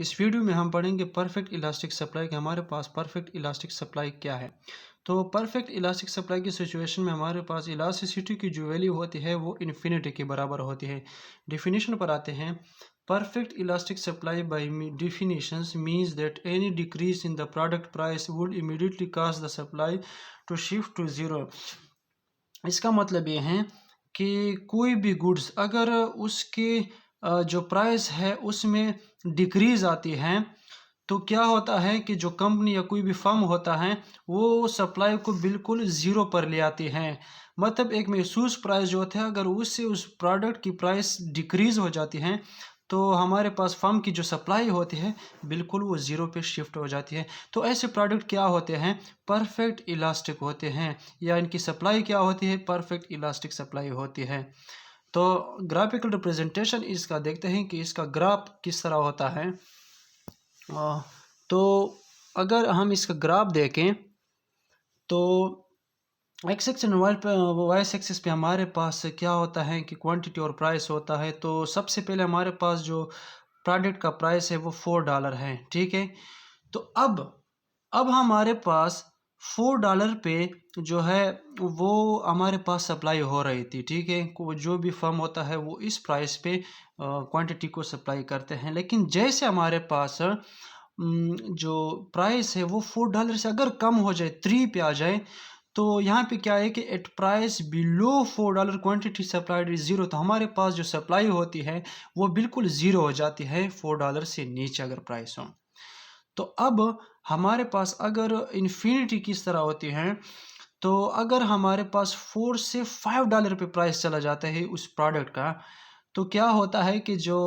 इस वीडियो में हम पढ़ेंगे परफेक्ट इलास्टिक सप्लाई कि हमारे पास परफेक्ट इलास्टिक सप्लाई क्या है। तो परफेक्ट इलास्टिक सप्लाई की सिचुएशन में हमारे पास इलास्टिसिटी की जो वैल्यू होती है वो इन्फिनिटी के बराबर होती है। डेफिनेशन पर आते हैं। Perfect elastic supply bye definitions means that any decrease in the product price would immediately cause the supply to shift to zero। इसका मतलब ये है कि कोई भी गुड्स अगर उसके जो प्राइस है उसमें डिक्रीज आती है तो क्या होता है कि जो कंपनी या कोई भी फर्म होता है वो सप्लाई को बिल्कुल ज़ीरो पर ले आती है। मतलब एक महसूस प्राइस जो होता है अगर उससे उस प्रोडक्ट की प्राइस डिक्रीज़ हो जाती है तो हमारे पास फर्म की जो सप्लाई होती है बिल्कुल वो ज़ीरो पे शिफ्ट हो जाती है। तो ऐसे प्रोडक्ट क्या होते हैं? परफेक्ट इलास्टिक होते हैं या इनकी सप्लाई क्या होती है? परफेक्ट इलास्टिक सप्लाई होती है। तो ग्राफिकल रिप्रेजेंटेशन इसका देखते हैं कि इसका ग्राफ किस तरह होता है। तो अगर हम इसका ग्राफ देखें तो X X and Y axis पे हमारे पास क्या होता है कि क्वांटिटी और प्राइस होता है। तो सबसे पहले हमारे पास जो प्रोडक्ट का प्राइस है वो $4 है, ठीक है। तो अब हमारे पास $4 पे जो है वो हमारे पास सप्लाई हो रही थी, ठीक है। जो भी फर्म होता है वो इस प्राइस पे क्वांटिटी को सप्लाई करते हैं, लेकिन जैसे हमारे पास जो प्राइस है वो $4 से अगर कम हो जाए, 3 पे आ जाए, तो यहाँ पे क्या है कि at price below $4 quantity supplied is zero. तो हमारे पास जो सप्लाई होती है वो बिल्कुल ज़ीरो हो जाती है $4 से नीचे अगर प्राइस हो। तो अब हमारे पास अगर इन्फिनिटी किस तरह होती है, तो अगर हमारे पास $4 से $5 पे प्राइस चला जाता है उस प्रोडक्ट का, तो क्या होता है कि जो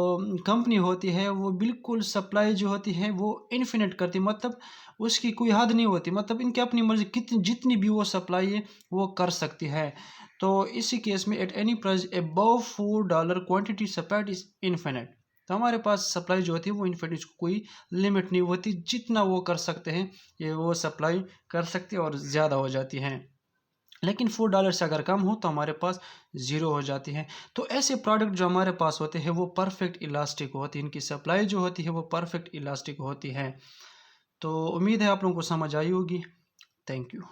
कंपनी होती है वो बिल्कुल सप्लाई जो होती है वो इन्फिनिट करती है। मतलब उसकी कोई हद नहीं होती, मतलब इनकी अपनी मर्जी कितनी जितनी भी वो सप्लाई है वो कर सकती है। तो इसी केस में at any price above $4 quantity supplied is infinite. तो हमारे पास सप्लाई जो होती है वो इन्फिनिट, इसको कोई लिमिट नहीं होती, जितना वो कर सकते हैं ये वो सप्लाई कर सकते हैं और ज़्यादा हो जाती हैं। लेकिन $4 से अगर कम हो तो हमारे पास ज़ीरो हो जाती है। तो ऐसे प्रोडक्ट जो हमारे पास होते हैं वो परफेक्ट इलास्टिक होती है, इनकी सप्लाई जो होती है वो परफेक्ट इलास्टिक होती है। तो उम्मीद है आप लोगों को समझ आई होगी। Thank you.